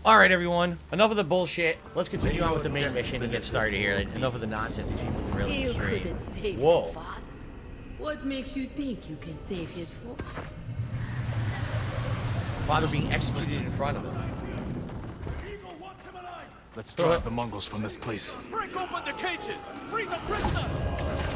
Alright, everyone. Enough of the bullshit. Let's continue on with the main mission and get started here. Enough of the nonsense. These people can really You straight. couldn't save Whoa. your father. What makes you think you can save his father? Father being executed in front of him. Let's drive the Mongols from this place. Break open the cages! Free the prisoners!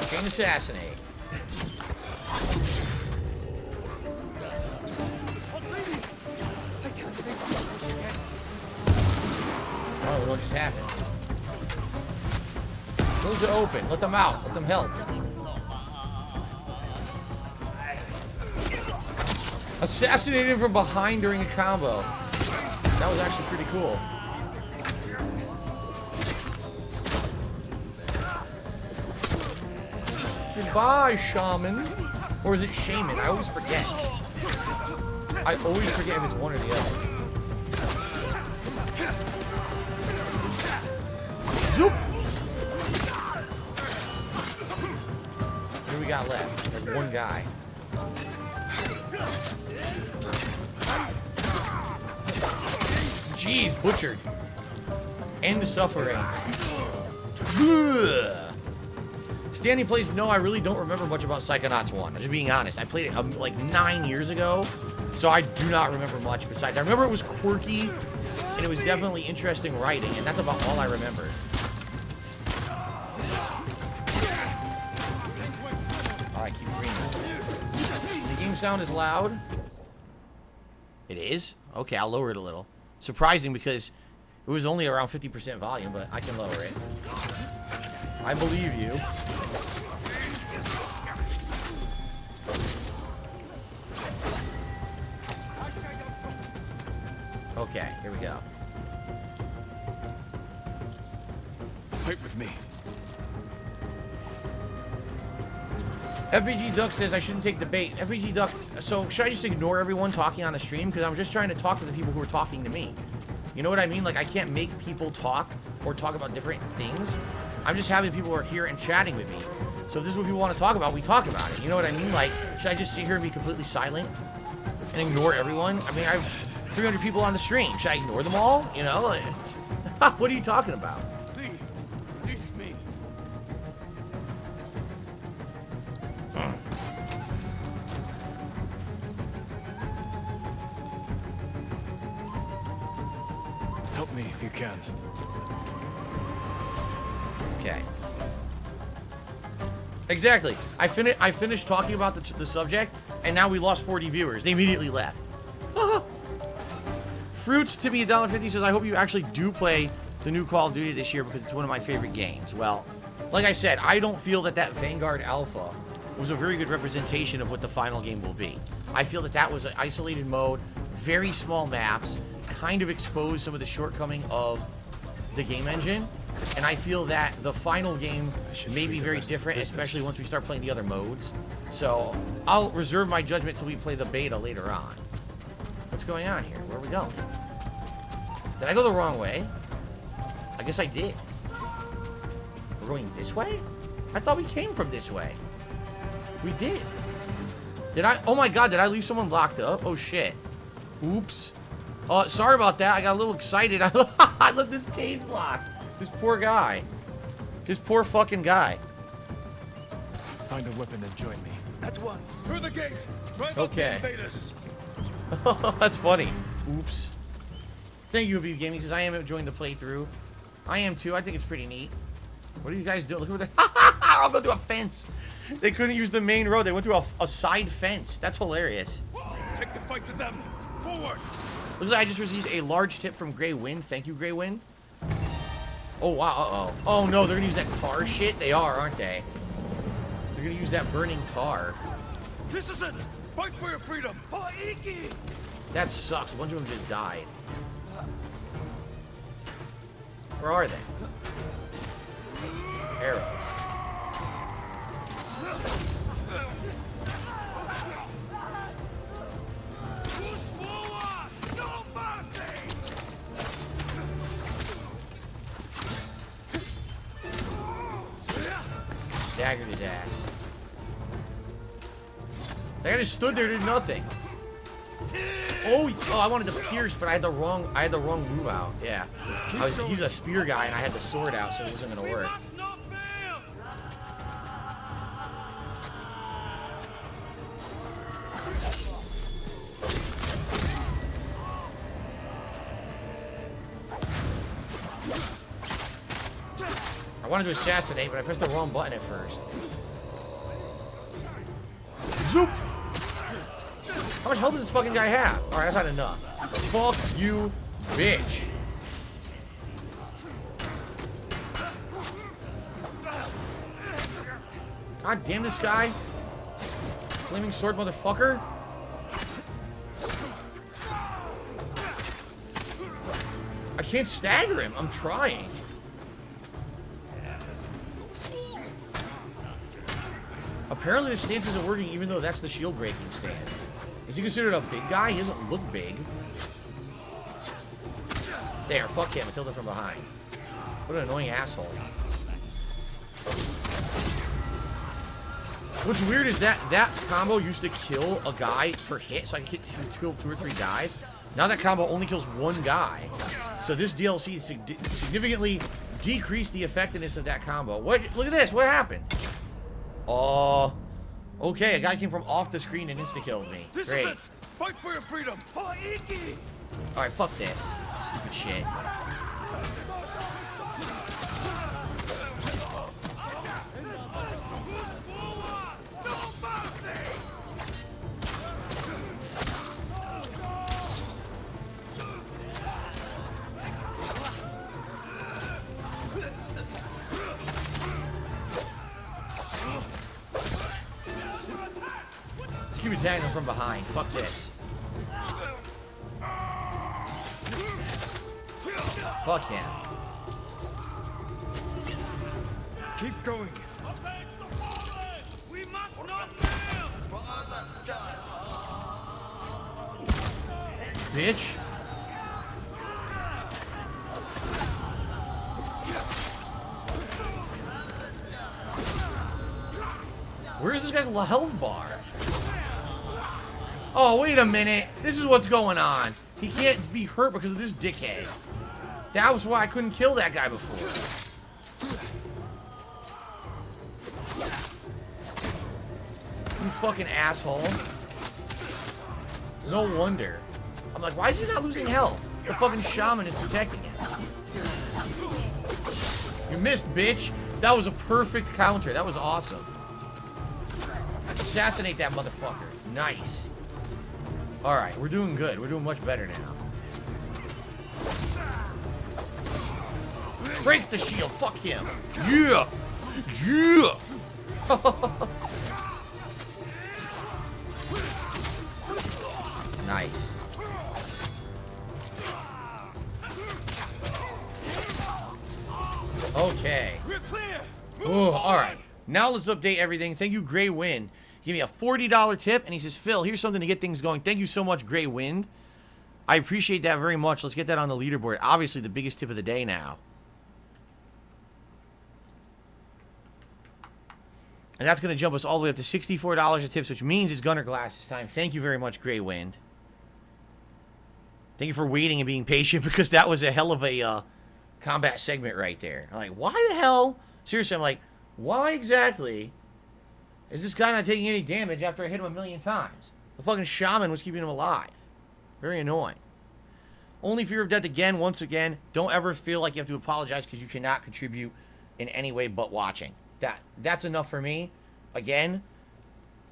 Chain assassinate. Oh, what just happened? Doors are open. Let them out. Let them help. Assassinated him from behind during a combo. That was actually pretty cool. Goodbye, shaman. Or is it shaman? I always forget. I always forget if it's one or the other. Zoop! What do we got left? Like one guy. Jeez, butchered. End suffering. Ugh. Standing plays, no, I really don't remember much about Psychonauts 1. I'm just being honest. I played it like 9 years ago, so I do not remember much besides. I remember it was quirky, and it was definitely interesting writing, and that's about all I remember. Alright, keep green. The game sound is loud. It is? Okay, I'll lower it a little. Surprising because it was only around 50% volume, but I can lower it. I believe you. Okay, here we go. Wait with me. FBG Duck says I shouldn't take the bait. FBG Duck, so should I just ignore everyone talking on the stream? Because I'm just trying to talk to the people who are talking to me. You know what I mean? Like, I can't make people talk or talk about different things. I'm just having people who are here and chatting with me. So if this is what people want to talk about, we talk about it. You know what I mean? Like, should I just sit here and be completely silent and ignore everyone? I mean, I have 300 people on the stream. Should I ignore them all? You know? Like, what are you talking about? Please, release me. Help me if you can. Okay. Exactly. I finished talking about the subject, and now we lost 40 viewers. They immediately left. Fruits to me $1.50 says, I hope you actually do play the new Call of Duty this year because it's one of my favorite games. Well, like I said, I don't feel that Vanguard Alpha was a very good representation of what the final game will be. I feel that that was an isolated mode, very small maps, kind of exposed some of the shortcoming of the game engine. And I feel that the final game may be very different, especially once we start playing the other modes. So I'll reserve my judgment till we play the beta later on. What's going on here? Where are we going? Did I go the wrong way? I guess I did. We're going this way? I thought we came from this way. We did. Did I? Oh my god, did I leave someone locked up? Oh shit. Oops. Sorry about that. I got a little excited. I left this cage locked. This poor guy. This poor fucking guy. Find a weapon and join me. At once. Through the gate. Drive out Okay. the invaders. That's funny. Oops. Thank you, DSPGaming. He says, I am enjoying the playthrough. I am too. I think it's pretty neat. What are you guys doing? Look at what they... I'll go through a fence. They couldn't use the main road. They went through a side fence. That's hilarious. Take the fight to them. Forward. Looks like I just received a large tip from Grey Wind. Thank you, Grey Wind. Oh, wow. Uh-oh. Oh, no. They're going to use that tar shit? They are, aren't they? They're going to use that burning tar. This is it. Fight for your freedom. For Iki. That sucks. A bunch of them just died. Where are they? Arrows. staggered his ass. That guy just stood there, did nothing. Oh, I wanted to pierce, but I had the wrong move out. Yeah, he's a spear guy, and I had the sword out, so it wasn't gonna work. I wanted to assassinate, but I pressed the wrong button at first. Zoop! How much health does this fucking guy have? Alright, I've had enough. Fuck you, bitch. God damn this guy. Flaming sword motherfucker. I can't stagger him. I'm trying. Apparently the stance isn't working even though that's the shield breaking stance. Is he considered a big guy? He doesn't look big. There, fuck him. I killed him from behind. What an annoying asshole. What's weird is that combo used to kill a guy per hit, so I could kill 2 or 3 guys. Now that combo only kills 1 guy. So this DLC significantly decreased the effectiveness of that combo. What? Look at this. What happened? Oh. Okay, a guy came from off the screen and insta-killed me. This Great. is it! Fight for your freedom! For Iki! Alright, fuck this. Stupid shit. Keep attacking him from behind. Fuck this. Fuck him. Keep going. We must not fail. Bitch. Where's this guy's health bar? Oh, wait a minute. This is what's going on. He can't be hurt because of this dickhead. That was why I couldn't kill that guy before. You fucking asshole. No wonder. I'm like, why is he not losing health? The fucking shaman is protecting him. You missed, bitch. That was a perfect counter. That was awesome. Assassinate that motherfucker. Nice. Alright, we're doing good. We're doing much better now. Break the shield. Fuck him. Yeah. Yeah. Nice. Okay. We're clear. Oh, alright. Now let's update everything. Thank you, Grey Wind. Give me a $40 tip, and he says, Phil, here's something to get things going. Thank you so much, Grey Wind. I appreciate that very much. Let's get that on the leaderboard. Obviously, the biggest tip of the day now. And that's going to jump us all the way up to $64 of tips, which means it's Gunner Glasses time. Thank you very much, Grey Wind. Thank you for waiting and being patient, because that was a hell of a combat segment right there. I'm like, why the hell? Seriously, I'm like, why exactly is this guy not taking any damage after I hit him 1,000,000 times? The fucking shaman was keeping him alive. Very annoying. Only fear of death again, once again. Don't ever feel like you have to apologize because you cannot contribute in any way but watching. That's enough for me. Again,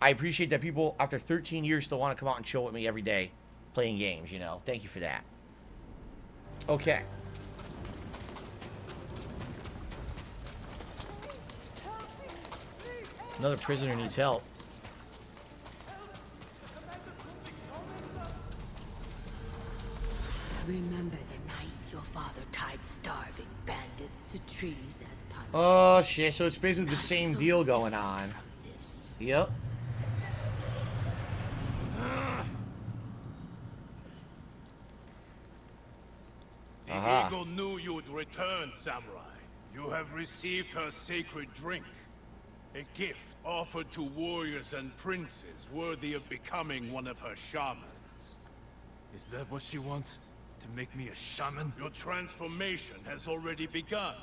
I appreciate that people, after 13 years, still want to come out and chill with me every day playing games, you know. Thank you for that. Okay. Another prisoner needs help. Remember the night your father tied starving bandits to trees as punishment. Oh, shit. So it's basically the same deal going on. From this. Yep. The Aha. eagle knew you would return, samurai. You have received her sacred drink. A gift offered to warriors and princes worthy of becoming one of her shamans. Is that what she wants? To make me a shaman? Your transformation has already begun.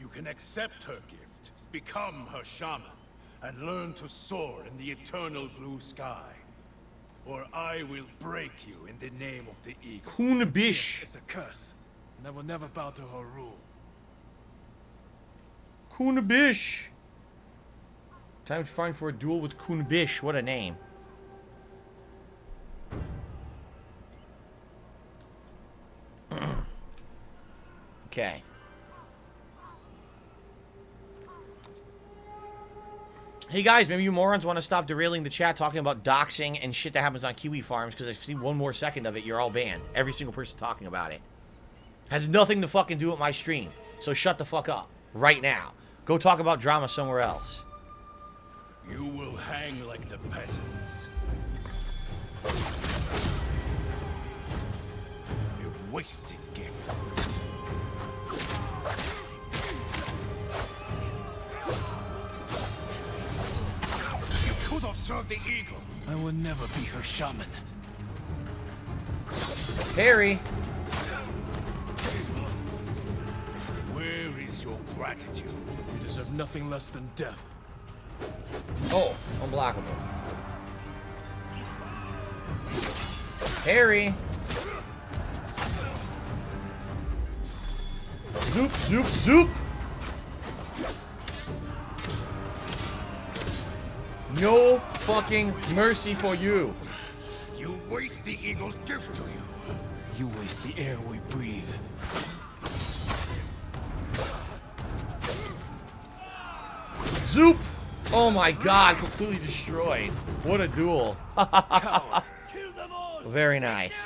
You can accept her gift, become her shaman, and learn to soar in the eternal blue sky. Or I will break you in the name of the eagle. Kunabish. It's a curse, and I will never bow to her rule. Kunabish. Time to find for a duel with Kunabish. What a name. Okay. Hey guys, maybe you morons want to stop derailing the chat talking about doxing and shit that happens on Kiwi farms, because if I see one more second of it, you're all banned. Every single person talking about it. Has nothing to fucking do with my stream. So shut the fuck up. Right now. Go talk about drama somewhere else. You will hang like the peasants. A wasted gift. You could have served the eagle. I will never be her shaman. Harry. Where is your gratitude? You deserve nothing less than death. Oh, unblockable. Harry. Zoop, zoop, zoop. No fucking mercy for you. You waste the eagle's gift to you. You waste the air we breathe. Zoop. Oh my god, completely destroyed. What a duel. Kill them all. Very nice.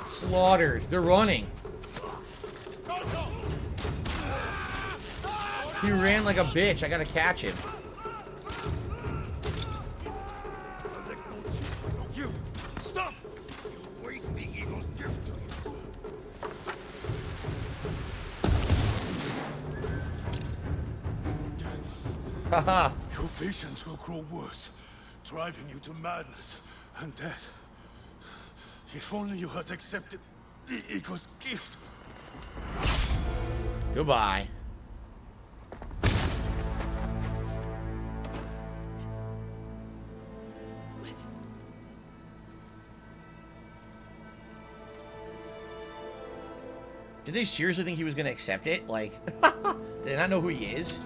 Slaughtered. They're running. He ran like a bitch. I gotta catch him. You stop! You waste the eagle's gift to you. Haha. Your visions will grow worse, driving you to madness and death. If only you had accepted the eagle's gift. Goodbye. Did they seriously think he was gonna accept it? Like, did they not know who he is?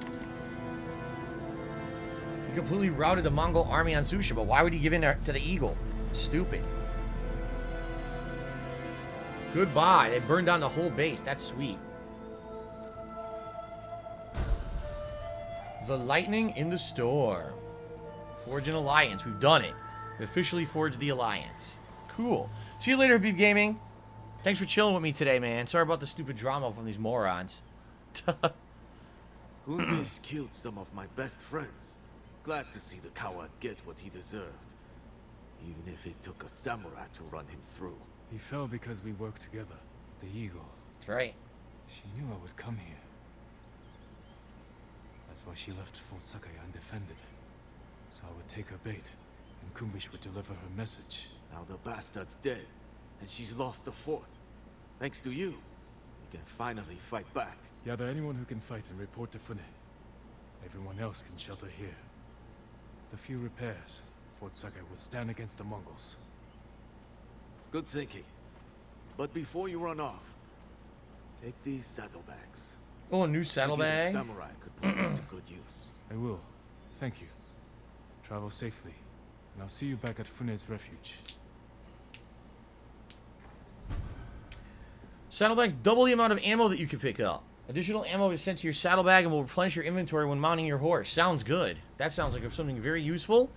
He completely routed the Mongol army on Tsushima. Why would he give in to the eagle? Stupid. Goodbye. They burned down the whole base. That's sweet. The lightning in the store. Forge an alliance. We've done it. We officially forged the alliance. Cool. See you later, Beep Gaming. Thanks for chilling with me today, man. Sorry about the stupid drama from these morons. Kunbish killed some of my best friends. Glad to see the coward get what he deserved. Even if it took a samurai to run him through. He fell because we worked together. The eagle. That's right. She knew I would come here. That's why she left Fort Sakai undefended. So I would take her bait, and Kumbish would deliver her message. Now the bastard's dead, and she's lost the fort. Thanks to you, we can finally fight back. Gather anyone who can fight and report to Fune. Everyone else can shelter here. With a few repairs, Fort Sakai will stand against the Mongols. Good thinking. But before you run off, take these saddlebags. Oh, a new Maybe saddlebag. the samurai could put them to good use. I will. Thank you. Travel safely, and I'll see you back at Fune's refuge. Saddlebags double the amount of ammo that you can pick up. Additional ammo is sent to your saddlebag and will replenish your inventory when mounting your horse. Sounds good. That sounds like something very useful.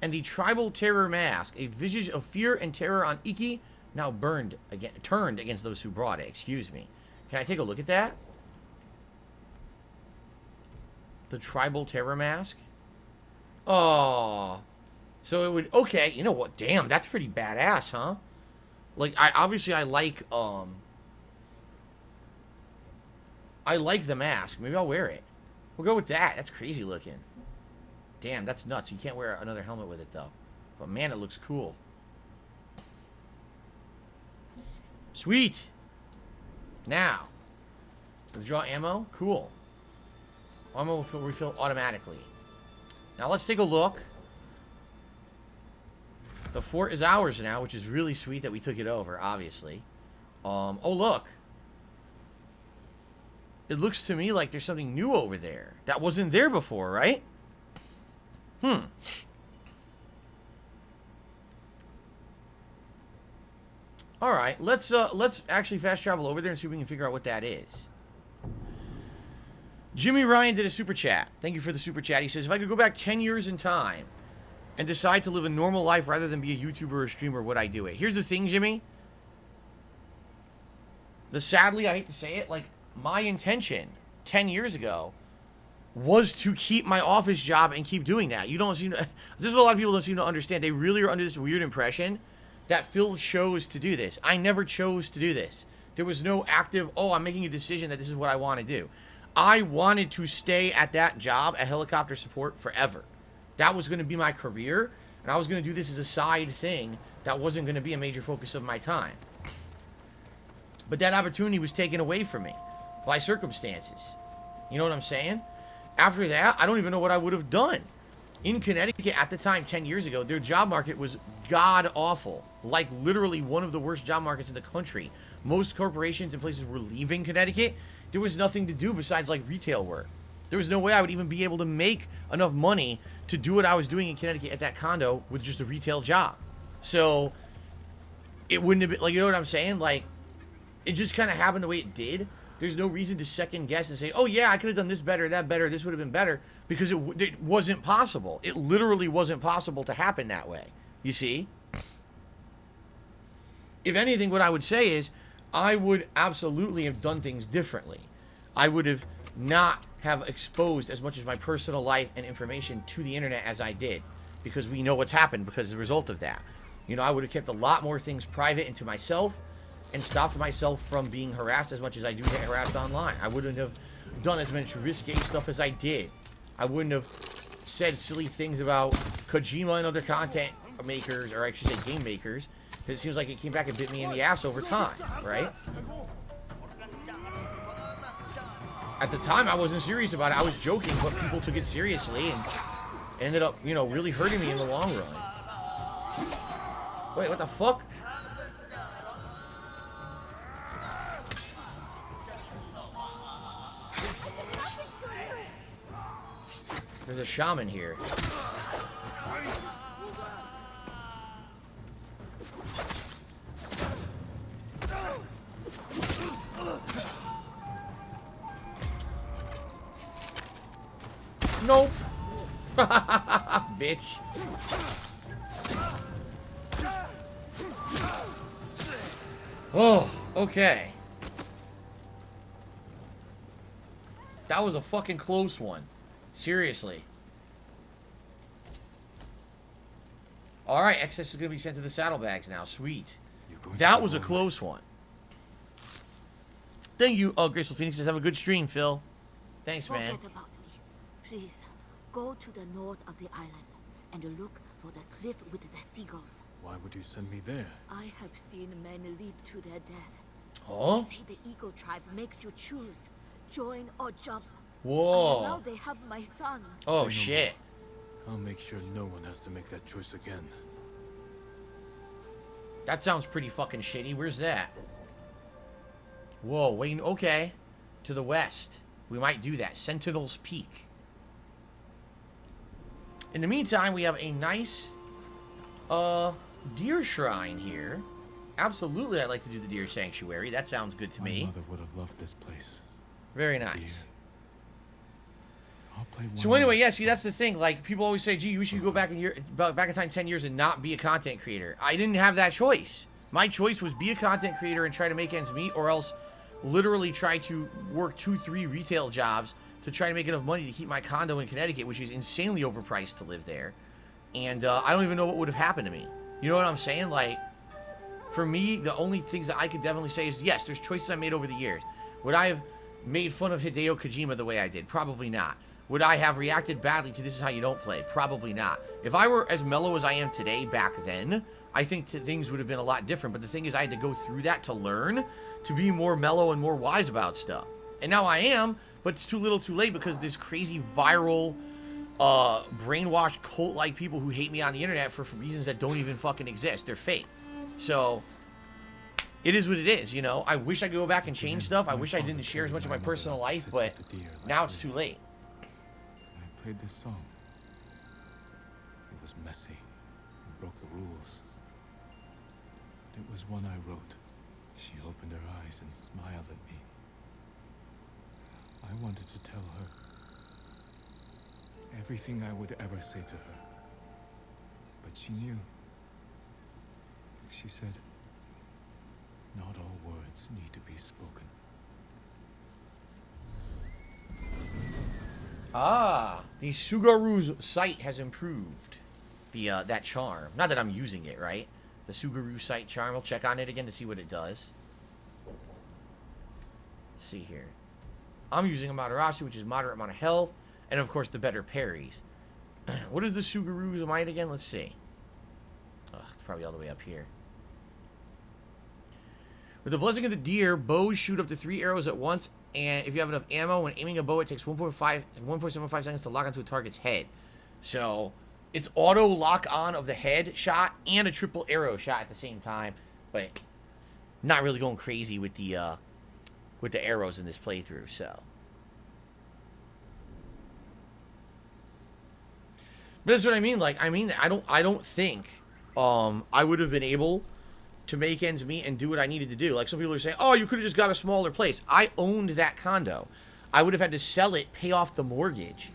And the Tribal Terror Mask, a visage of fear and terror on Iki, now turned against those who brought it. Excuse me. Can I take a look at that? The Tribal Terror Mask? Oh. So it would... Okay, you know what? Damn, that's pretty badass, huh? Like, obviously I like, I like the mask. Maybe I'll wear it. We'll go with that. That's crazy looking. Damn, that's nuts. You can't wear another helmet with it, though. But, man, it looks cool. Sweet. Now. Withdraw ammo. Cool. Ammo will refill automatically. Now, let's take a look. The fort is ours now, which is really sweet that we took it over, obviously. Oh, look. It looks to me like there's something new over there. That wasn't there before, right? Alright, let's actually fast travel over there and see if we can figure out what that is. Jimmy Ryan did a super chat. Thank you for the super chat. He says, if I could go back 10 years in time and decide to live a normal life rather than be a YouTuber or a streamer, would I do it? Here's the thing, Jimmy. Sadly, I hate to say it, like, my intention 10 years ago was to keep my office job and keep doing that. You don't seem to... This is what a lot of people don't seem to understand. They really are under this weird impression that Phil chose to do this. I never chose to do this. There was no active, oh, I'm making a decision that this is what I want to do. I wanted to stay at that job, at helicopter support, forever. That was going to be my career, and I was going to do this as a side thing that wasn't going to be a major focus of my time. But that opportunity was taken away from me by circumstances. You know what I'm saying? After that, I don't even know what I would have done. In Connecticut at the time, 10 years ago, their job market was god-awful. Like, literally one of the worst job markets in the country. Most corporations and places were leaving Connecticut. There was nothing to do besides, like, retail work. There was no way I would even be able to make enough money to do what I was doing in Connecticut at that condo with just a retail job. So, it wouldn't have been, like, you know what I'm saying? Like, it just kind of happened the way it did. There's no reason to second guess and say, oh yeah, I could have done this better, that better, this would have been better, because it wasn't possible. It literally wasn't possible to happen that way. You see? If anything, what I would say is, I would absolutely have done things differently. I would have not have exposed as much of my personal life and information to the internet as I did, because we know what's happened because of the result of that. You know, I would have kept a lot more things private and to myself, and stopped myself from being harassed as much as I do get harassed online. I wouldn't have done as much risque stuff as I did. I wouldn't have said silly things about Kojima and other content makers, or I should say game makers, because it seems like it came back and bit me in the ass over time, right? At the time, I wasn't serious about it. I was joking, but people took it seriously and ended up, you know, really hurting me in the long run. Wait, what the fuck? There's a shaman here. Nope. Bitch. Oh, okay. That was a fucking close one. Seriously. Alright, excess is going to be sent to the saddlebags now. Sweet. That was a close one. Thank you. Oh, Graceful Phoenix says, have a good stream, Phil. Thanks, man. Forget about me. Please, go to the north of the island and look for the cliff with the seagulls. Why would you send me there? I have seen men leap to their death. Oh? They say the Eagle tribe makes you choose. Join or jump. Whoa. And now they have my son. Oh, shit. I'll make sure no one has to make that choice again. That sounds pretty fucking shitty. Where's that? Whoa, wait, okay. To the west. We might do that. Sentinel's Peak. In the meantime, we have a nice, deer shrine here. Absolutely, I'd like to do the deer sanctuary. That sounds good to me. My mother would have loved this place. Very nice. I'll play one So anyway, more. yeah, see, that's the thing. Like, people always say, gee, we should go back in time 10 years and not be a content creator. I didn't have that choice. My choice was be a content creator and try to make ends meet, or else literally try to work 2-3 retail jobs to try to make enough money to keep my condo in Connecticut, which is insanely overpriced to live there. And I don't even know what would have happened to me. You know what I'm saying? Like, for me, the only things that I could definitely say is, yes, there's choices I made over the years. Would I have made fun of Hideo Kojima the way I did? Probably not. Would I have reacted badly to This Is How You Don't Play? Probably not. If I were as mellow as I am today back then, I think things would have been a lot different. But the thing is, I had to go through that to learn to be more mellow and more wise about stuff. And now I am, but it's too little too late because this crazy viral, brainwashed cult-like people who hate me on the internet for reasons that don't even fucking exist. They're fake. So, it is what it is, you know? I wish I could go back and change stuff. I wish I didn't share as much of my personal life, but now it's too late. I played this song. It was messy. It broke the rules. It was one I wrote. She opened her eyes and smiled at me. I wanted to tell her everything I would ever say to her. But she knew. She said, not all words need to be spoken. Ah, the Sugaru's sight has improved. That charm. Not that I'm using it, right? The Sugaru sight charm. I'll check on it again to see what it does. Let's see here. I'm using Amaterasu, which is moderate amount of health, and of course the better parries. What is the Sugaru's might again? Let's see. Oh, it's probably all the way up here. With the blessing of the deer, bows shoot up to 3 arrows at once, and if you have enough ammo, when aiming a bow, it takes 1.75 seconds to lock onto a target's head. So, it's auto lock on of the head shot and a triple arrow shot at the same time, but not really going crazy with the arrows in this playthrough. So, but that's what I mean. Like, I don't think I would have been able to make ends meet and do what I needed to do. Like, some people are saying, oh, you could have just got a smaller place. I owned that condo. I would have had to sell it, pay off the mortgage,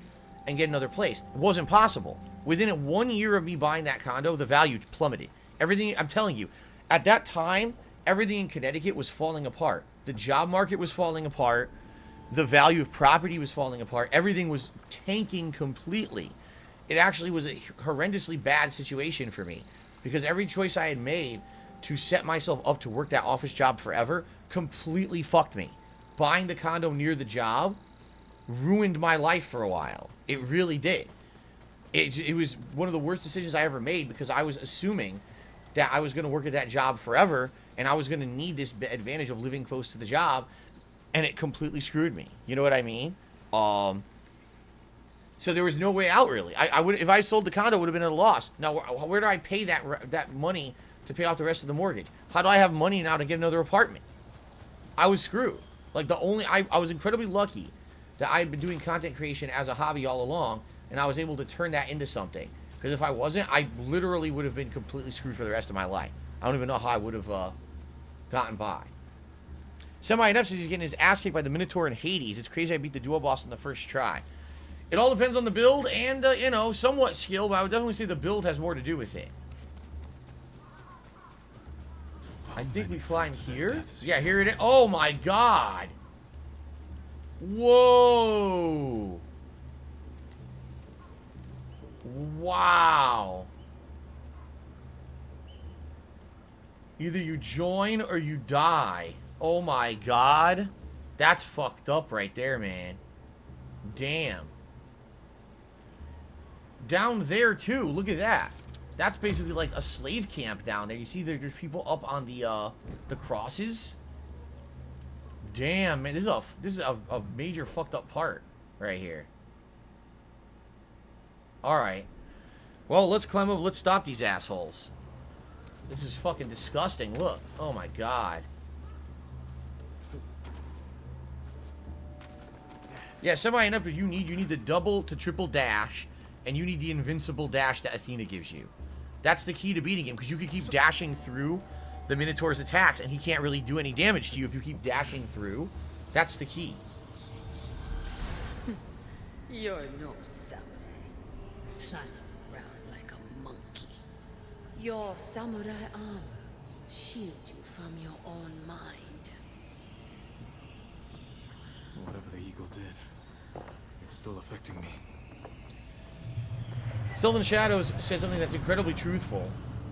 and get another place. It wasn't possible. Within 1 year of me buying that condo, the value plummeted. Everything, I'm telling you, at that time, everything in Connecticut was falling apart. The job market was falling apart. The value of property was falling apart. Everything was tanking completely. It actually was a horrendously bad situation for me, because every choice I had made to set myself up to work that office job forever completely fucked me. Buying the condo near the job ruined my life for a while. It really did. It was one of the worst decisions I ever made, because I was assuming that I was going to work at that job forever, and I was going to need this advantage of living close to the job, and it completely screwed me. You know what I mean? So there was no way out, really. I would, if I sold the condo, it would have been at a loss. Now, where do I pay that money to pay off the rest of the mortgage? How do I have money now to get another apartment? I was screwed. Like, I was incredibly lucky that I had been doing content creation as a hobby all along, and I was able to turn that into something. Because if I wasn't, I literally would have been completely screwed for the rest of my life. I don't even know how I would have gotten by. Semi-Inept says he's getting his ass kicked by the Minotaur in Hades. It's crazy I beat the duo boss in the first try. It all depends on the build and, you know, somewhat skill, but I would definitely say the build has more to do with it. I think we fly in here. Yeah, here it is. Oh my god. Whoa. Wow. Either you join or you die. Oh my god. That's fucked up right there, man. Damn. Down there too. Look at that. That's basically like a slave camp down there. You see there's people up on the crosses. Damn, man. This is a major fucked up part right here. Alright. Well, let's climb up. Let's stop these assholes. This is fucking disgusting. Look. Oh my god. Yeah, semi-inept, you need the double to triple dash, and you need the invincible dash that Athena gives you. That's the key to beating him, because you can keep dashing through the Minotaur's attacks, and he can't really do any damage to you if you keep dashing through. That's the key. You're no samurai. Climbing around like a monkey. Your samurai armor will shield you from your own mind. Whatever the eagle did, it's still affecting me. Still in Shadows said something that's incredibly truthful.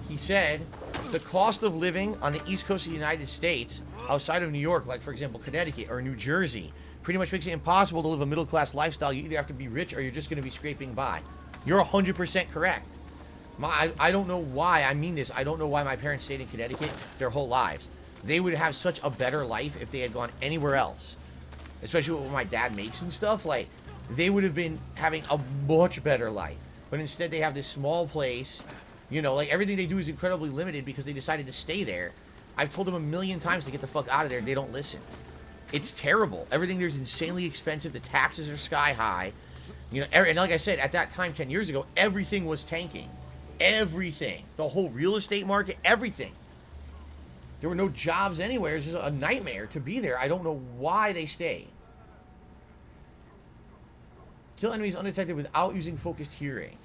He said, the cost of living on the east coast of the United States, outside of New York, like for example Connecticut or New Jersey, pretty much makes it impossible to live a middle-class lifestyle. You either have to be rich or you're just going to be scraping by. You're 100% correct. I don't know why, I mean this, I don't know why my parents stayed in Connecticut their whole lives. They would have such a better life if they had gone anywhere else. Especially what my dad makes and stuff. Like, they would have been having a much better life. But instead they have this small place. You know, like, everything they do is incredibly limited because they decided to stay there. I've told them a million times to get the fuck out of there, and they don't listen. It's terrible. Everything there's insanely expensive. The taxes are sky high. You know, and like I said, at that time, 10 years ago, everything was tanking. Everything. The whole real estate market, everything. There were no jobs anywhere. It's just a nightmare to be there. I don't know why they stay. Kill enemies undetected without using focused hearing.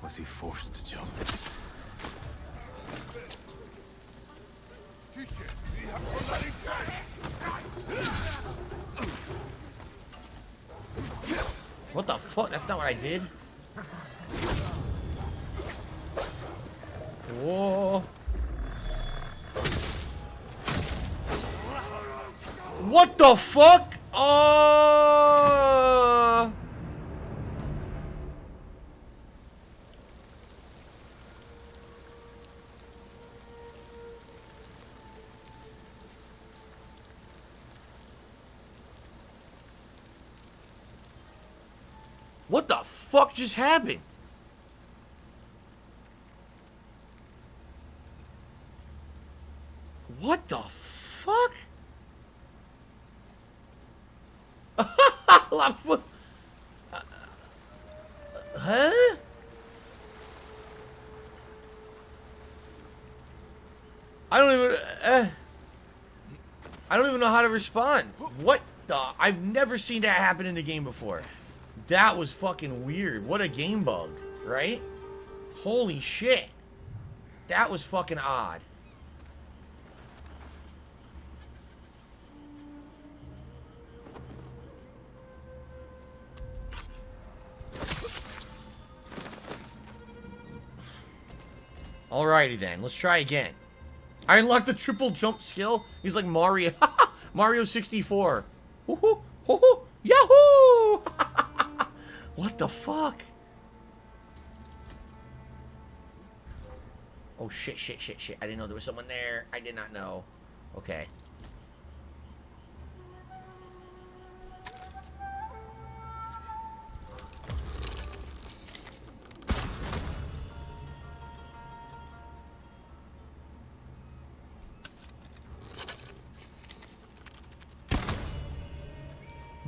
Was he forced to jump? What the fuck? That's not what I did. Whoa. What the fuck? What the fuck just happened? What the fuck? Huh? I don't even know how to respond. What the? I've never seen that happen in the game before. That was fucking weird. What a game bug, right? Holy shit. That was fucking odd. Alrighty then, let's try again. I unlocked the triple jump skill. He's like Mario. Mario 64. Woohoo! Woohoo! Yahoo! What the fuck? Oh shit, shit, shit, shit. I didn't know there was someone there. I did not know. Okay.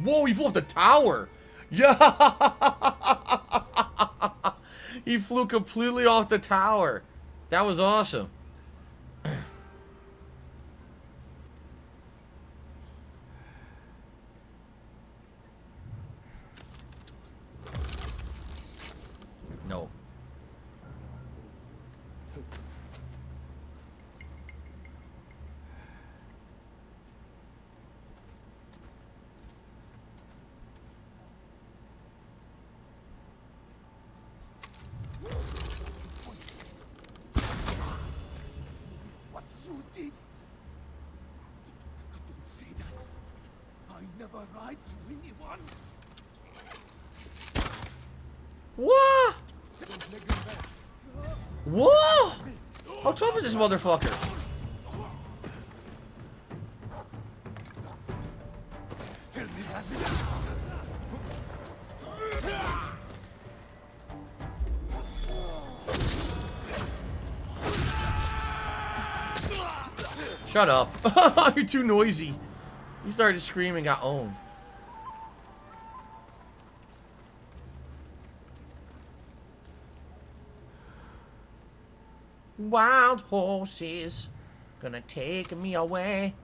Whoa, he flew off the tower. Yeah. He flew completely off the tower. That was awesome. No. What? Whoa! How tough is this motherfucker? Shut up. You're too noisy. He started screaming, got owned. Wild horses gonna take me away.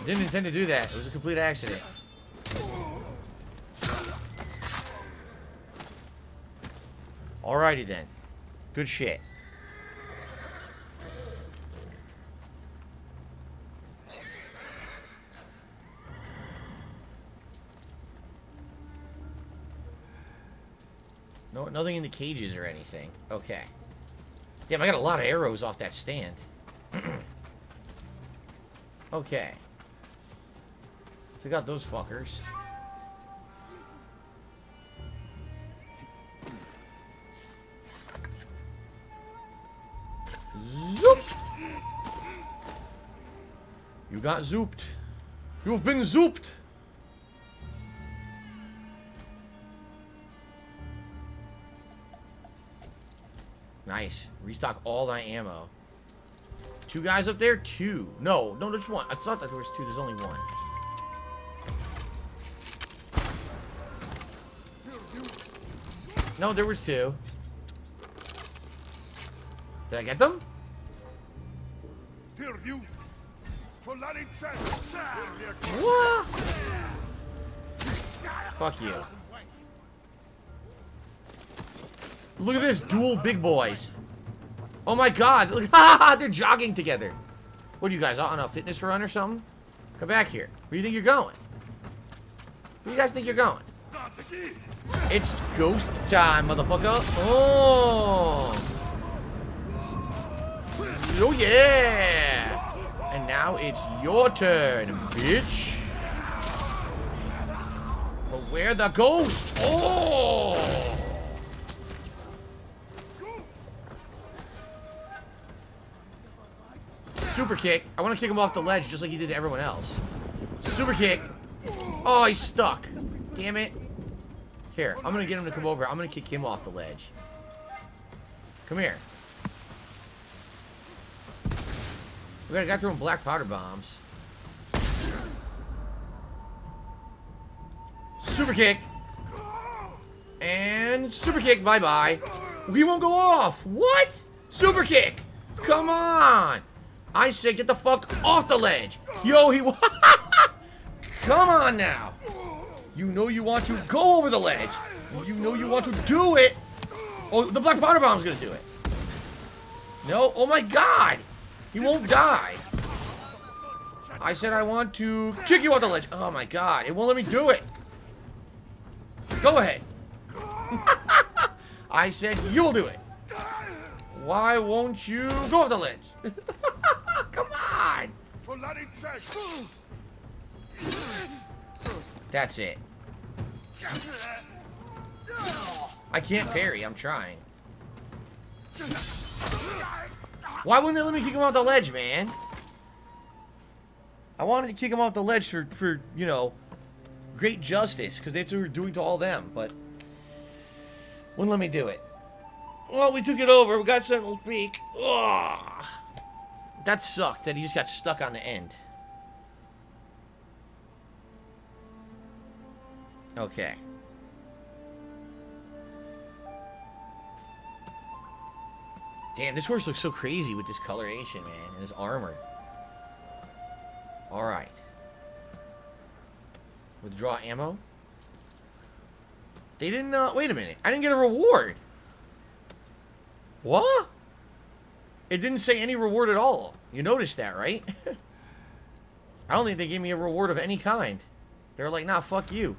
Didn't intend to do that. It was a complete accident. Alrighty then. Good shit. No, nothing in the cages or anything. Okay. Damn, I got a lot of arrows off that stand. Okay. Took out those fuckers. Zoop! You got zooped. You've been zooped! Nice. Restock all thy ammo. 2 guys up there? 2. No, there's 1. I thought that there was 2. There's only 1. No, there was 2. Did I get them? What? Fuck you. Look at this, dual big boys. Oh my god, look, they're jogging together. What are you guys, on a fitness run or something? Come back here. Where do you think you're going? Where do you guys think you're going? It's ghost time, motherfucker. Oh. Oh yeah. And now it's your turn, bitch. But where the ghost? Oh. Super kick. I want to kick him off the ledge just like he did to everyone else. Super kick. Oh, he's stuck. Damn it. Here, I'm going to get him to come over. I'm going to kick him off the ledge. Come here. We got a guy throwing black powder bombs. Super kick. And super kick. Bye-bye. He won't go off. What? Super kick. Come on. I said get the fuck off the ledge. Yo, he... Come on now. You know you want to go over the ledge. You know you want to do it. Oh, the black powder bomb's gonna do it. No. Oh my god. He won't die. I said I want to kick you off the ledge. Oh my god. It won't let me do it. Go ahead. I said you'll do it. Why won't you go off the ledge? Come on. That's it. I can't parry. I'm trying. Why wouldn't they let me kick him off the ledge, man? I wanted to kick him off the ledge for you know, great justice, because that's what we were doing to all them, but wouldn't let me do it. Well, we took it over. We got Sentinel's Peak. Ugh. That sucked, that he just got stuck on the end. Okay. Damn, this horse looks so crazy with this coloration, man, and his armor. Alright. Withdraw ammo. They didn't, wait a minute. I didn't get a reward. What? It didn't say any reward at all. You noticed that, right? I don't think they gave me a reward of any kind. They were like, nah, fuck you.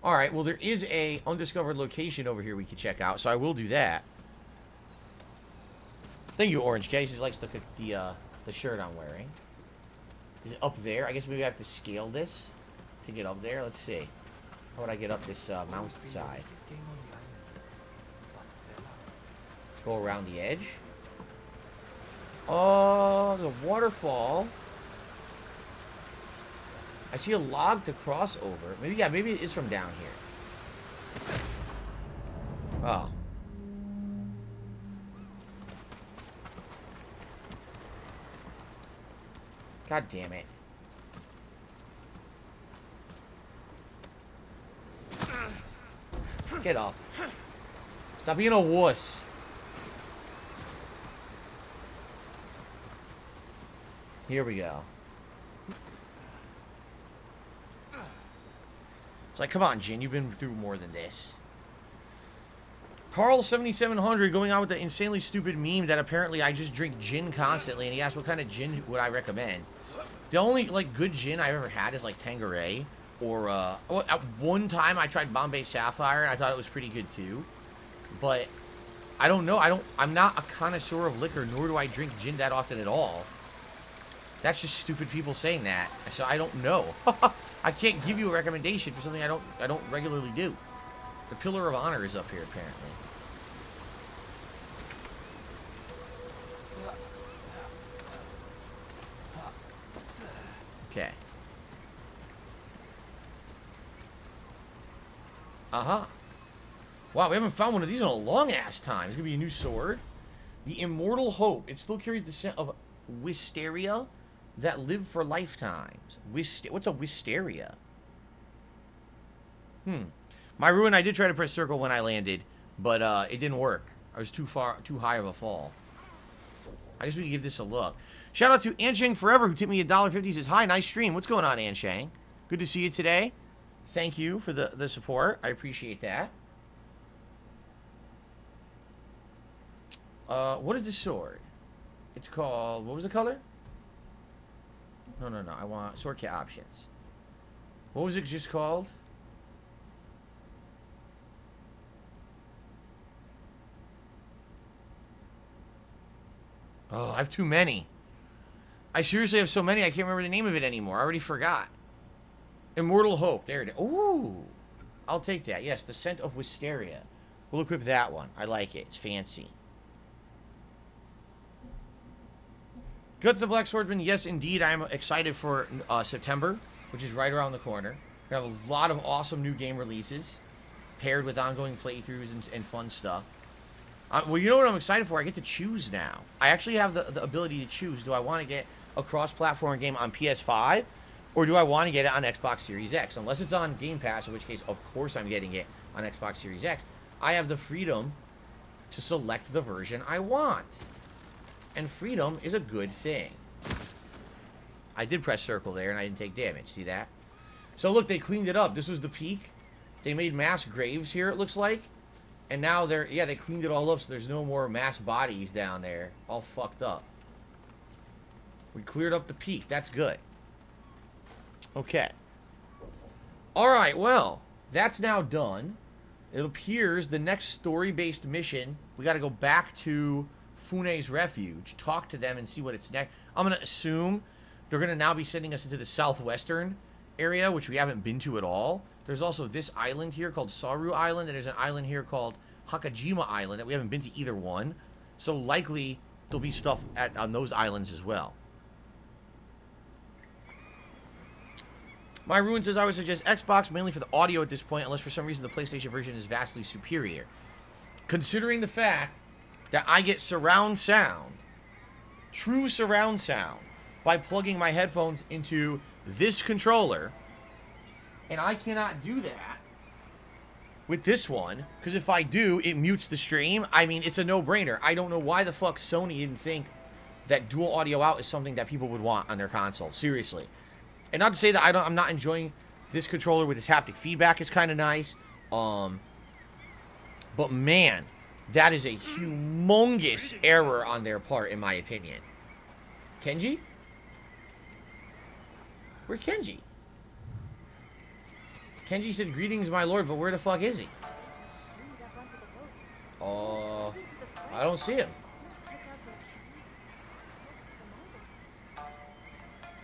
Alright, well, there is a undiscovered location over here we can check out, so I will do that. Thank you, Orange Case. He likes the shirt I'm wearing. Is it up there? I guess maybe I have to scale this to get up there. Let's see. How would I get up this mountain side? Let's go around the edge. Oh, the waterfall. I see a log to cross over. Maybe, yeah, maybe it is from down here. Oh. God damn it. Get off. Stop being a wuss. Here we go. It's like, come on, Jin, you've been through more than this. Carl7700 going on with the insanely stupid meme that apparently I just drink gin constantly, and he asked what kind of gin would I recommend. The only, like, good gin I've ever had is, like, Tanqueray, or, well, at one time I tried Bombay Sapphire, and I thought it was pretty good, too. But, I don't know, I'm not a connoisseur of liquor, nor do I drink gin that often at all. That's just stupid people saying that, so I don't know. I can't give you a recommendation for something I don't regularly do. The Pillar of Honor is up here, apparently. Okay. Uh-huh. Wow, we haven't found one of these in a long-ass time. It's gonna be a new sword. The Immortal Hope. It still carries the scent of wisteria that live for lifetimes. What's a wisteria? My ruin, I did try to press circle when I landed, but it didn't work. I was too high of a fall. I guess we can give this a look. Shout out to Anshang Forever, who tipped me $1.50. Says, hi, nice stream. What's going on, Anshang? Good to see you today. Thank you for the support. I appreciate that. What is this sword? It's called, what was the color? No. I want sword kit options. What was it just called? Oh, I have too many. I seriously have so many, I can't remember the name of it anymore. I already forgot. Immortal Hope. There it is. Ooh. I'll take that. Yes, the scent of wisteria. We'll equip that one. I like it. It's fancy. Guts the Black Swordsman. Yes, indeed. I'm excited for September, which is right around the corner. We're going to have a lot of awesome new game releases paired with ongoing playthroughs and fun stuff. Well, you know what I'm excited for? I get to choose now. I actually have the ability to choose. Do I want to get a cross-platform game on PS5, or do I want to get it on Xbox Series X? Unless it's on Game Pass, in which case, of course, I'm getting it on Xbox Series X. I have the freedom to select the version I want. And freedom is a good thing. I did press circle there, and I didn't take damage. See that? So, look, they cleaned it up. This was the peak. They made mass graves here, it looks like. And now they cleaned it all up, so there's no more mass bodies down there. All fucked up. We cleared up the peak. That's good. Okay. Alright, well, that's now done. It appears the next story-based mission, we gotta go back to Fune's Refuge, talk to them and see what it's next. I'm gonna assume they're gonna now be sending us into the southwestern area, which we haven't been to at all. There's also this island here called Saru Island, and there's an island here called Hakajima Island that we haven't been to either one. So likely there'll be stuff on those islands as well. My Ruin says, I would suggest Xbox mainly for the audio at this point, unless for some reason the PlayStation version is vastly superior. Considering the fact that I get surround sound, true surround sound, by plugging my headphones into this controller, and I cannot do that with this one, because if I do, it mutes the stream. I mean, it's a no-brainer. I don't know why the fuck Sony didn't think that dual audio out is something that people would want on their console. Seriously. And not to say that I'm not enjoying this controller with this haptic feedback. Is kind of nice. But man, that is a humongous error on their part, in my opinion. Kenji? Where's Kenji? Kenji said, greetings, my lord, but where the fuck is he? I don't see him.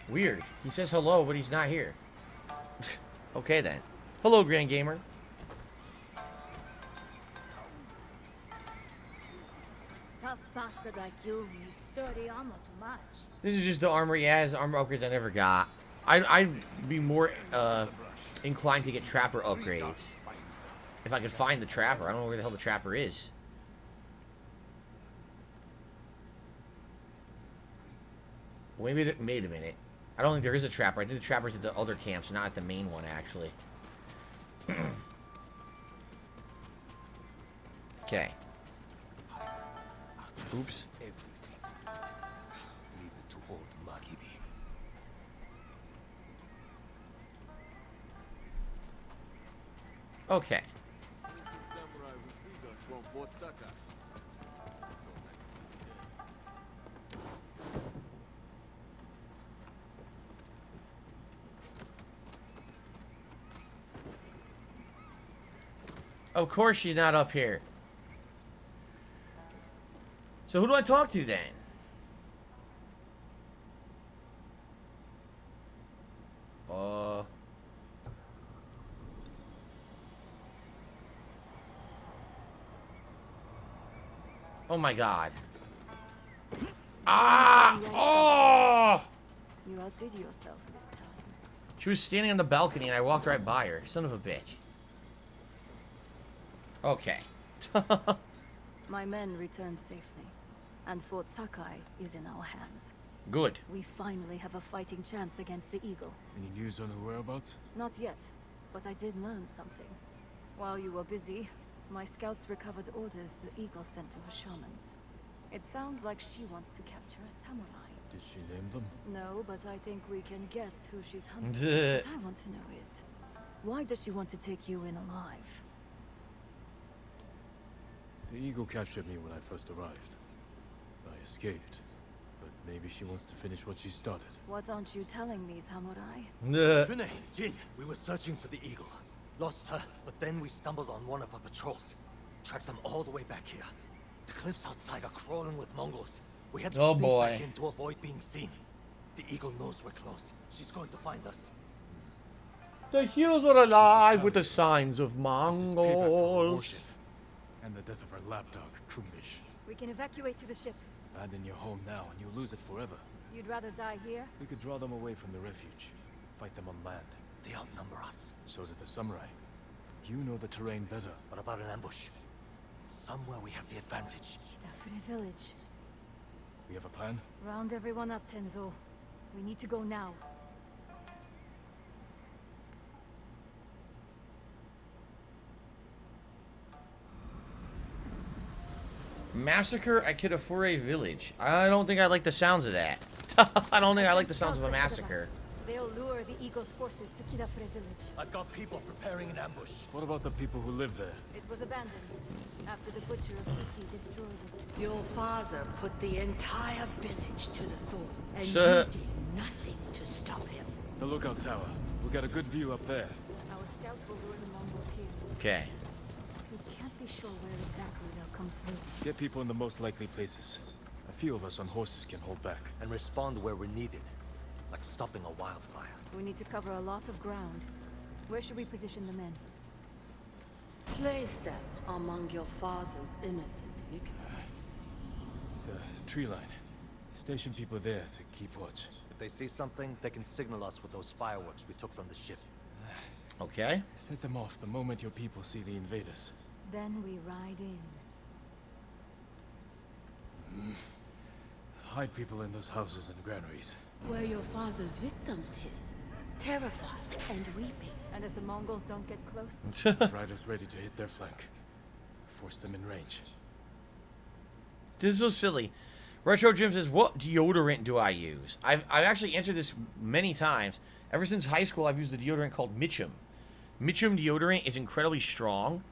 Weird. He says hello, but he's not here. Okay, then. Hello, Grand Gamer. Tough bastard like you needs sturdy armor too much. This is just the armor he has. Armor upgrades I never got. I'd be more inclined to get trapper upgrades. If I could find the trapper. I don't know where the hell the trapper is. Wait a minute. I don't think there is a trapper. I think the trapper's at the other camps, not at the main one, actually. Okay. Oops. Leave it to old Makibi. Okay. He's the samurai who freed us from Fort Sakai. That's all that sea did. Of course she's not up here. So who do I talk to then? Oh my god. Ah! Oh! You outdid yourself this time. She was standing on the balcony and I walked right by her. Son of a bitch. Okay. My men returned safely, and Fort Sakai is in our hands. Good. We finally have a fighting chance against the Eagle. Any news on her whereabouts? Not yet, but I did learn something. While you were busy, my scouts recovered orders the Eagle sent to her shamans. It sounds like she wants to capture a samurai. Did she name them? No, but I think we can guess who she's hunting. Duh. What I want to know is, why does she want to take you in alive? The Eagle captured me when I first arrived. I escaped, but maybe she wants to finish what she started. What aren't you telling me, samurai? Rene, Jin, we were searching for the Eagle. Lost her, but then we stumbled on one of our patrols. Tracked them all the way back here. The cliffs outside are crawling with Mongols. We had to Oh, sneak boy. back in to avoid being seen. The Eagle knows we're close. She's going to find us. The heroes are alive with the signs of This is payback for her Mongols. worship and the death of her lapdog, Kumbish. We can evacuate to the ship. Abandon your home now and you'll lose it forever. You'd rather die here? We could draw them away from the refuge. Fight them on land. They outnumber us. So do the samurai. You know the terrain better. What about an ambush? Somewhere we have the advantage. Hidafure village. We have a plan? Round everyone up, Tenzo. We need to go now. Massacre at Kidafure Village. I don't think I like the sounds of that. I don't think I like the sounds of a massacre. They'll lure the Eagle's forces to Kidafure village. I've got people preparing an ambush. What about the people who live there? It was abandoned after the Butcher of Iki destroyed it. Your father put the entire village to the sword, and Sir. you did nothing to stop him. The lookout tower. We'll get a good view up there. Our scouts will lure the Mongols here. Okay. We can't be sure where exactly they'll come through. Get people in the most likely places. A few of us on horses can hold back. And respond where we're needed. Like stopping a wildfire. We need to cover a lot of ground. Where should we position the men? Place them among your father's innocent victims. The tree line. Station people there to keep watch. If they see something, they can signal us with those fireworks we took from the ship. Okay. Set them off the moment your people see the invaders. Then we ride in. Hide people in those houses and granaries. Where your father's victims hid, terrified and weeping. And if the Mongols don't get close? Have riders ready to hit their flank. Force them in range. This is so silly. Retro Jim says, what deodorant do I use? I've actually answered this many times. Ever since high school, I've used a deodorant called Mitchum. Mitchum deodorant is incredibly strong.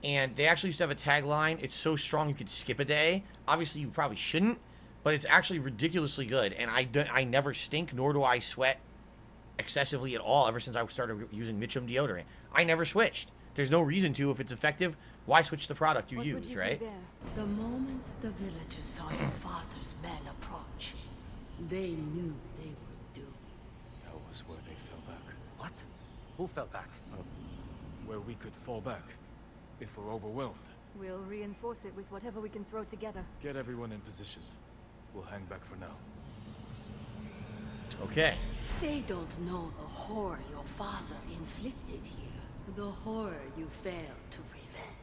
And they actually used to have a tagline, it's so strong you could skip a day. Obviously, you probably shouldn't. But it's actually ridiculously good. And I never stink, nor do I sweat excessively at all ever since I started using Mitchum deodorant. I never switched. There's no reason to. If it's effective, why switch the product you What would use, you right? do there? The moment the villagers saw your father's men approach, they knew they were doomed. That was where they fell back. What? Who fell back? Where we could fall back. If we're overwhelmed. We'll reinforce it with whatever we can throw together. Get everyone in position. We'll hang back for now. Okay. They don't know the horror your father inflicted here. The horror you failed to prevent.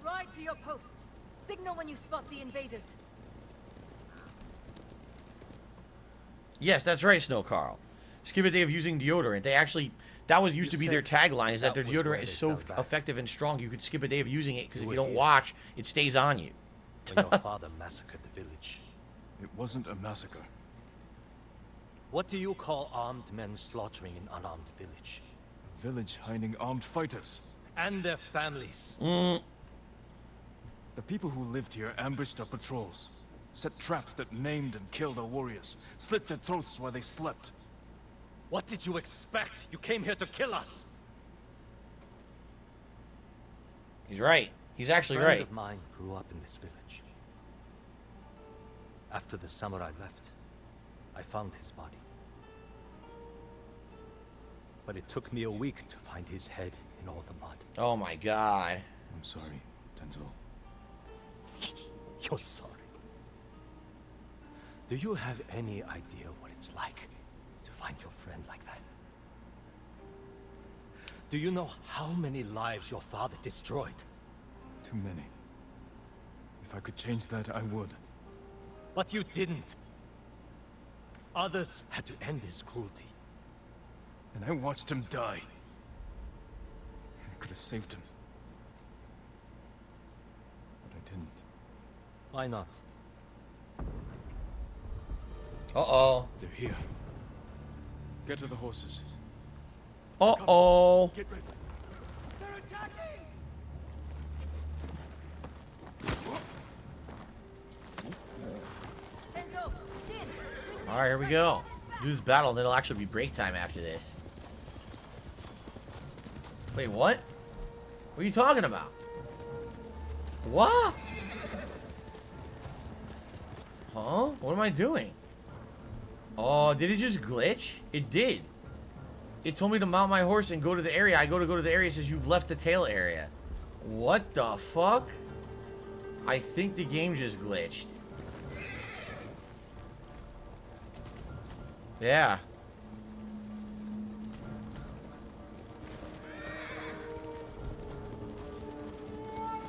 Ride to your posts. Signal when you spot the invaders. Yes, that's right, Snow Carl. Skip a day of using deodorant. They actually, that was used to be their tagline, is that their that was where deodorant is they so fell back. effective and strong you could skip a day of using it because if were you don't here. watch, it stays on you. When your father massacred the village. It wasn't a massacre. What do you call armed men slaughtering an unarmed village? A village hiding armed fighters. And their families. The people who lived here ambushed our patrols. Set traps that maimed and killed our warriors. Slit their throats while they slept. What did you expect? You came here to kill us. He's right. He's actually A friend right. of mine grew up in this village. After the samurai left, I found his body. But it took me a week to find his head in all the mud. Oh my god. I'm sorry, Tenzo. You're sorry. Do you have any idea what it's like to find your friend like that? Do you know how many lives your father destroyed? Too many. If I could change that, I would. But you didn't. Others had to end his cruelty. And I watched him die. I could have saved him. But I didn't. Why not? Uh-oh. They're here. Get to the horses. Uh-oh. Get ready. Enzo, Jin, Alright, here we go. Do this battle, and it'll actually be break time after this. Wait, what? What are you talking about? What? Huh? What am I doing? Oh, did it just glitch? It did. It told me to mount my horse and go to the area. I go to the area, it says you've left the tail area. What the fuck? I think the game just glitched. Yeah.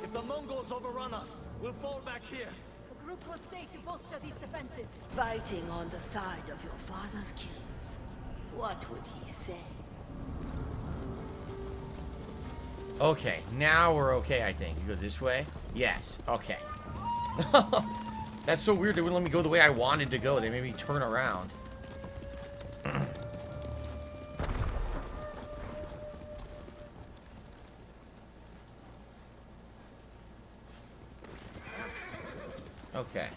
If the Mongols overrun us, we'll fall back here. the group will stay to bolster these defenses. Fighting on the side of your father's killers. What would he say? Okay, now we're okay, I think. You go this way? Yes. Okay. That's so weird. They wouldn't let me go the way I wanted to go. They made me turn around. Okay.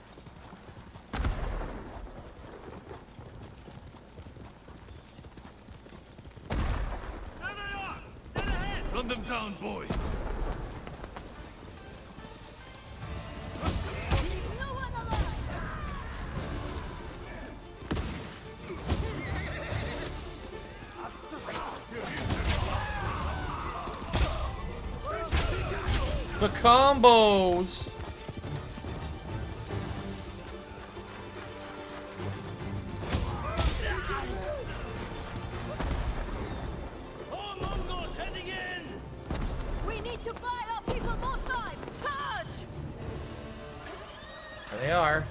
Run them down, boy! No one alive! The combos! More Mongols heading in! We need to buy our people more time! Charge! There they are.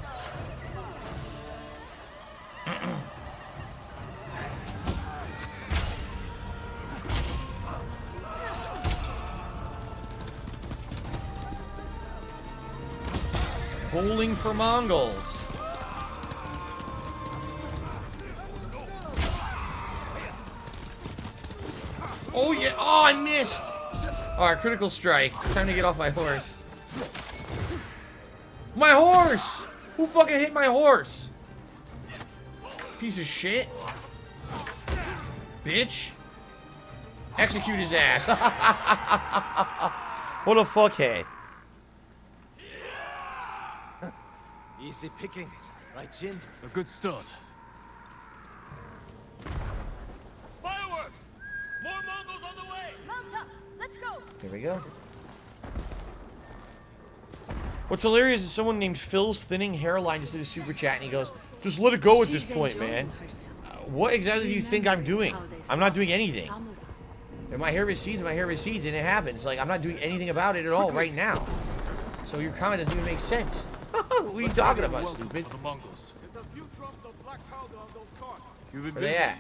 Bowling for Mongols. Oh yeah! Oh, I missed! Alright, critical strike. Time to get off my horse. My horse! Who fucking hit my horse? Piece of shit. Bitch. Execute his ass. What a fuckhead. Easy pickings, right, Jin? A good start. Fireworks! More Mongols on the way! Mount up! Let's go! Here we go. What's hilarious is someone named Phil's Thinning Hairline just did a super chat and he goes, just let it go at this She's point, enjoying man. herself. What exactly do you think I'm doing? How they I'm not doing slaughtered anything. samurai. If my hair recedes, my hair recedes, and it happens. Like, I'm not doing anything about it at all right now. So your comment doesn't even make sense. What are you talking about, stupid? The Mongols. There's a few drums of black powder on those carts. You've been Where they busy. at?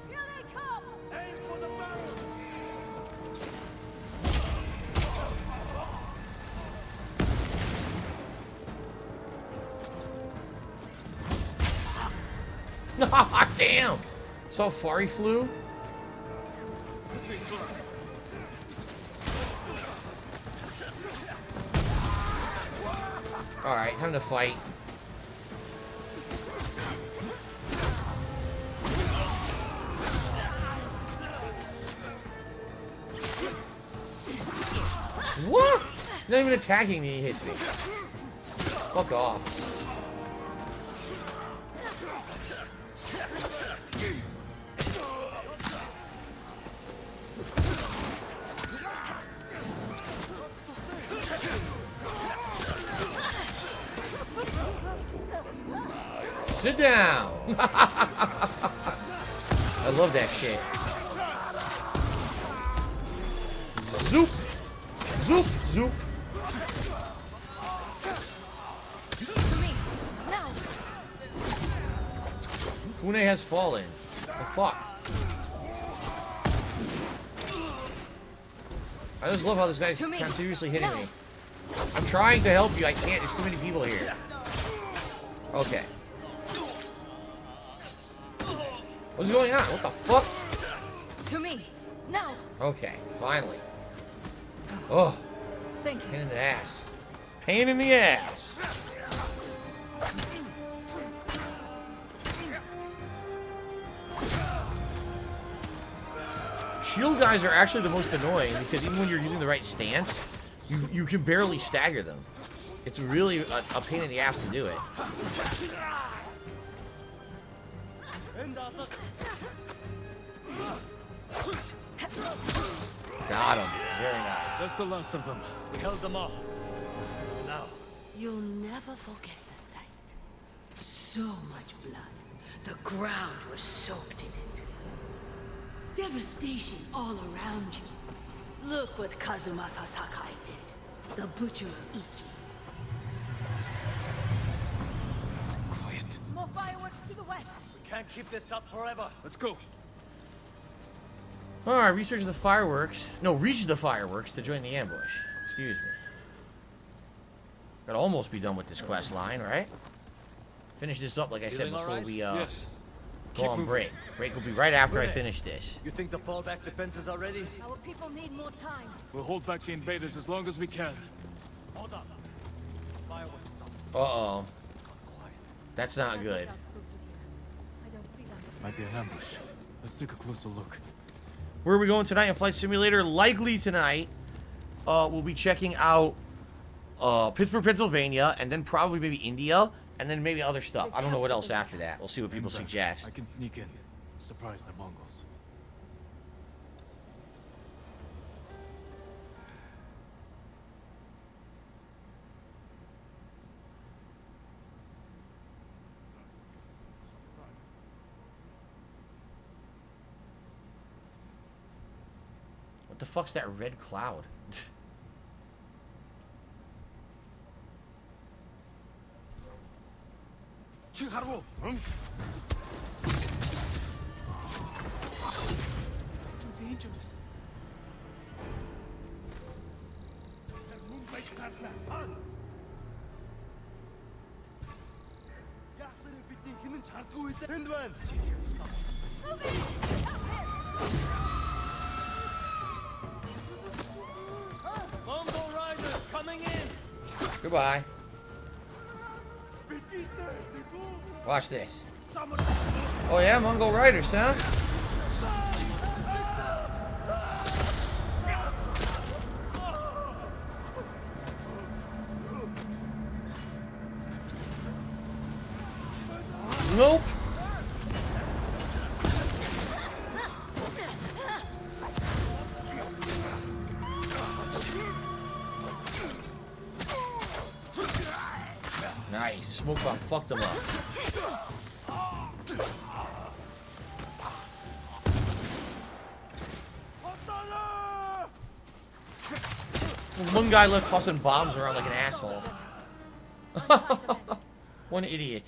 Here they come! Aim for the barrels! Damn! Saw how far he flew? Alright, time to fight. What? Not even attacking me, he hits me. Fuck off. Sit down! I love that shit. Zoop! Zoop! Zoop! To me, now. Fune has fallen. Oh, fuck. I just love how this guy's continuously hitting me. I'm trying to help you. I can't. There's too many people here. Okay. What's going on? What the fuck? To me, now. Okay, finally. Oh, Thank you. pain in the ass. Pain in the ass. Shield guys are actually the most annoying because even when you're using the right stance, you can barely stagger them. It's really a pain in the ass to do it. Got him. Very nice. That's the last of them. We held them off. Now, You'll never forget the sight. So much blood. The ground was soaked in it. Devastation all around you. Look what Kazumasa Sakai did. The Butcher of Iki. Quiet. More fireworks to the west. we can't keep this up forever. Let's go. Alright, research the fireworks. No, reach the fireworks to join the ambush. Excuse me. Gotta almost be done with this quest line, right? Finish this up, like I said, Feeling before alright? we Yes. go Keep on moving. break. Break will be right after I Right. finish this. You think the fallback defenses are ready? Our people need more time. We'll hold back the invaders as long as we can. Hold up. Fireworks stop. Uh-oh. That's not good. Scouts posted here. I don't see them. Might be an ambush. Let's take a closer look. Where are we going tonight in Flight Simulator? Likely tonight, we'll be checking out Pittsburgh, Pennsylvania, and then probably maybe India, and then maybe other stuff. I don't know what else after that. We'll see what people Remember, suggest. I can sneak in. Surprise the Mongols. What the fuck's that red cloud? It's too dangerous. Mongol riders coming in! Goodbye. Watch this. Oh yeah, Mongol Riders, huh? Nope. Nice. Smoke bomb fucked them up. One guy left tossing bombs around like an asshole. One idiot.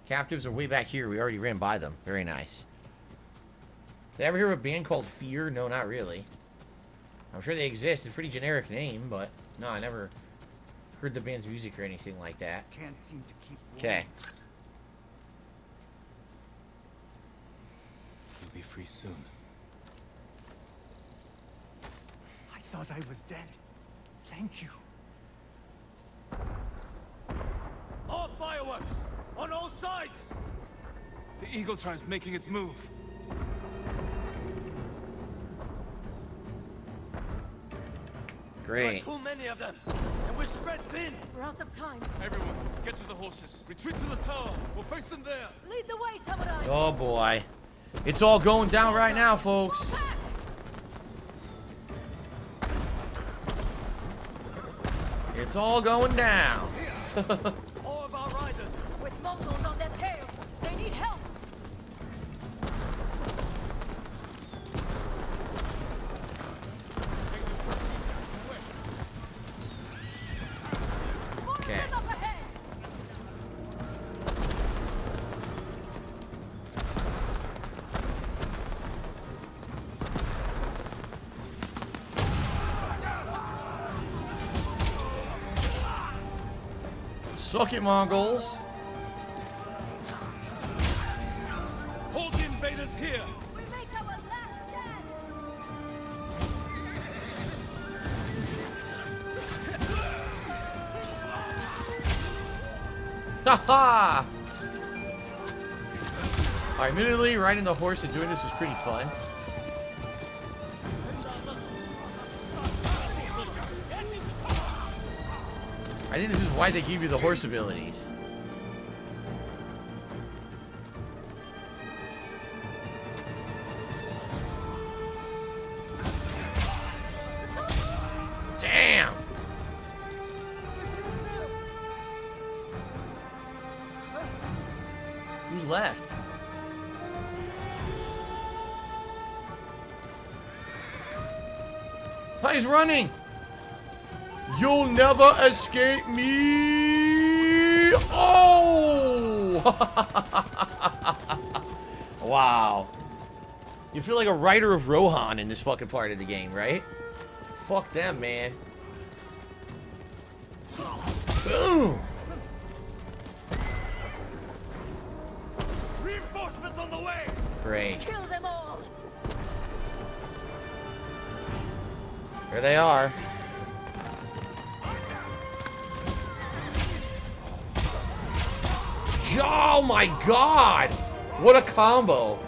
Captives are way back here. We already ran by them. Very nice. Did I ever hear of a band called Fear? No, not really. I'm sure they exist. It's a pretty generic name, but no, I never heard the band's music or anything like that. Can't seem to keep Okay. be free soon. I thought I was dead. Thank you. More fireworks! On all sides! The Eagle Tribe's making its move. Great. Too many of them, and we're spread thin. We're out of time. Everyone, get to the horses. Retreat to the tower! We'll face them there! Lead the way, samurai! Oh boy. It's all going down right now, folks. It's all going down. All of our riders. With Mongols on their tails, they need help! Okay. Them up ahead! Suck it, Mongols. Hold the invaders here! We make our last stand! Haha! Admittedly, riding the horse and doing this is pretty fun. I think this is why they give you the horse abilities. Damn! Who's left? Oh, he's running! You'll never escape me! Oh! Wow. You feel like a writer of Rohan in this fucking part of the game, right? Fuck them, man. Boom! Reinforcements on the way! Great. Kill them all! Here they are. Oh my god! What a combo!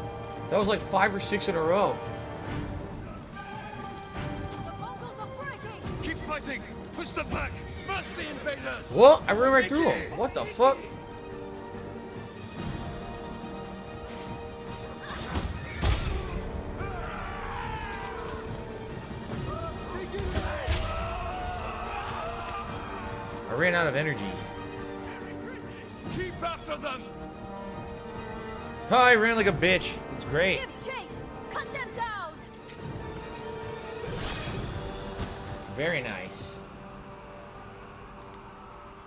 That was like 5 or 6 in a row. The Mongols are breaking! Keep fighting! Push them back! Smash the invaders! What? I ran right through him. What the fuck? I ran out of energy. Keep after them! Oh, I ran like a bitch. It's great. Give chase! Cut them down! Very nice.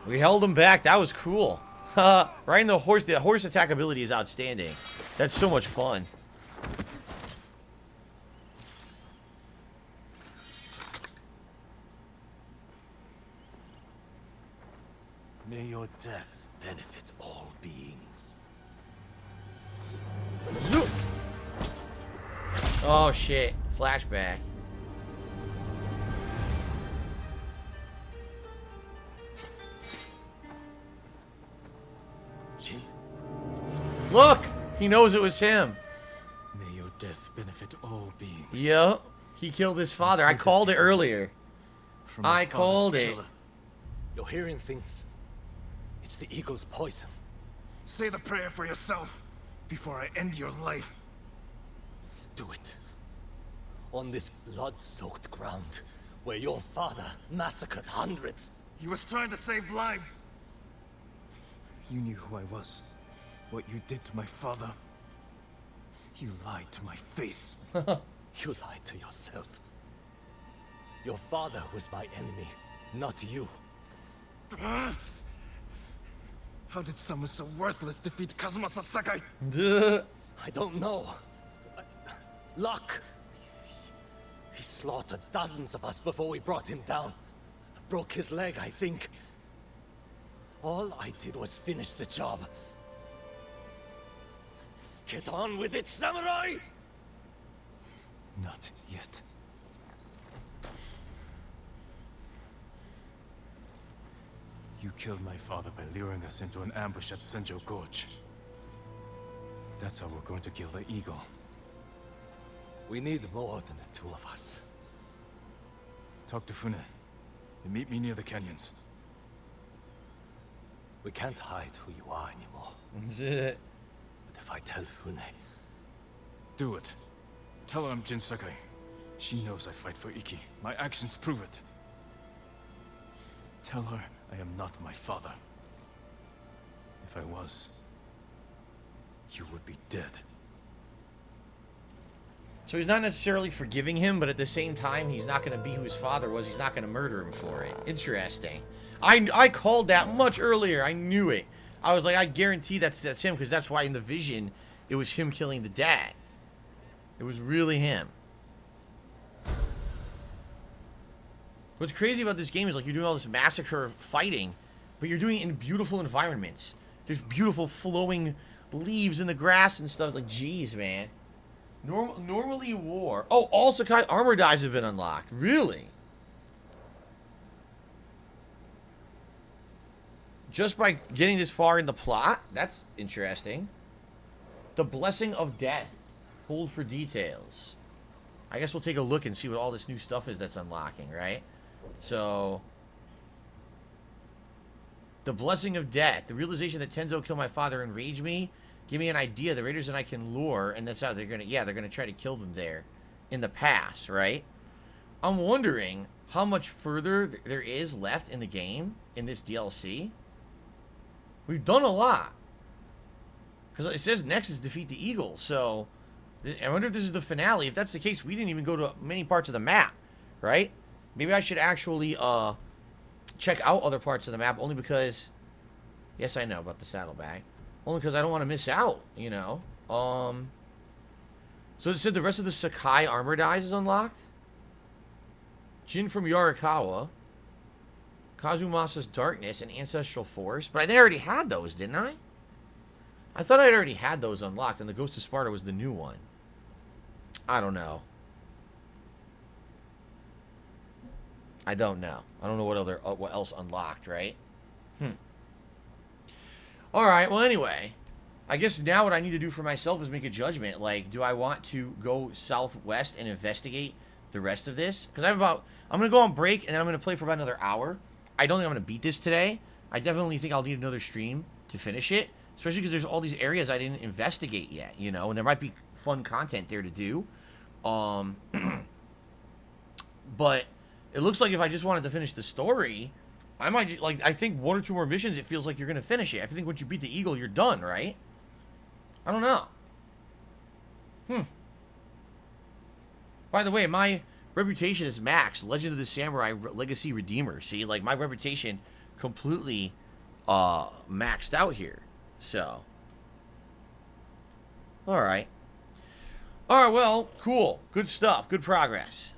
We held them back. That was cool. Riding the horse attack ability is outstanding. That's so much fun. May your death benefit all beings. Zoop. Oh shit. Flashback. Jin, Look! He knows it was him. May your death benefit all beings. Yep. He killed his father. I called it earlier. From my I called father's it. killer. you're hearing things. It's the eagle's poison. Say the prayer for yourself before I end your life. Do it. On this blood-soaked ground, where your father massacred hundreds. He was trying to save lives. You knew who I was. What you did to my father. You lied to my face. You lied to yourself. Your father was my enemy, not you. How did someone so worthless defeat Kazuma Sasaki? Duh. I don't know. Luck. He slaughtered dozens of us before we brought him down. Broke his leg, I think. All I did was finish the job. Get on with it, samurai! Not yet. You killed my father by luring us into an ambush at Senjo Gorge. That's how we're going to kill the eagle. We need more than the two of us. Talk to Fune. And meet me near the canyons. We can't hide who you are anymore. Zit. But if I tell Fune, Do it. Tell her I'm Jin Sakai. She knows I fight for Iki. My actions prove it. Tell her I am not my father. If I was, you would be dead. So he's not necessarily forgiving him, but at the same time, he's not going to be who his father was. He's not going to murder him for it. Interesting. I called that much earlier. I knew it. I was like, I guarantee that's him, because that's why in the vision, it was him killing the dad. It was really him. What's crazy about this game is, like, you're doing all this massacre fighting, but you're doing it in beautiful environments. There's beautiful flowing leaves in the grass and stuff. It's like, geez, man. Normally war. Oh, all Sakai armor dies have been unlocked. Really? Just by getting this far in the plot? That's interesting. The Blessing of Death. Hold for details. I guess we'll take a look and see what all this new stuff is that's unlocking, right? So, the Blessing of Death. The realization that Tenzo killed my father enraged me. Give me an idea. The raiders and I can lure, and that's how they're gonna. Yeah, they're gonna try to kill them there, in the pass, right? I'm wondering how much further there is left in the game in this DLC. We've done a lot, because it says next is defeat the eagle. So, I wonder if this is the finale. If that's the case, we didn't even go to many parts of the map, right? Maybe I should actually check out other parts of the map, only because. Yes, I know about the saddlebag. Only because I don't want to miss out, you know. So it said the rest of the Sakai armor dies is unlocked. Jin from Yarikawa. Kazumasa's Darkness and Ancestral Force. But I already had those, didn't I? I thought I'd already had those unlocked, and the Ghost of Sparta was the new one. I don't know. I don't know. I don't know what else unlocked, right? Alright, well anyway, I guess now what I need to do for myself is make a judgment. Like, do I want to go southwest and investigate the rest of this? Because I'm going to go on break, and then I'm going to play for about another hour. I don't think I'm going to beat this today. I definitely think I'll need another stream to finish it. Especially because there's all these areas I didn't investigate yet, you know? And there might be fun content there to do. But it looks like if I just wanted to finish the story, I might, like, I think one or two more missions, it feels like you're going to finish it. I think once you beat the eagle, you're done, right? I don't know. By the way, my reputation is max. Legend of the Samurai Legacy Redeemer. See, like, my reputation completely maxed out here. So. Alright. Alright, well, cool. Good stuff. Good progress.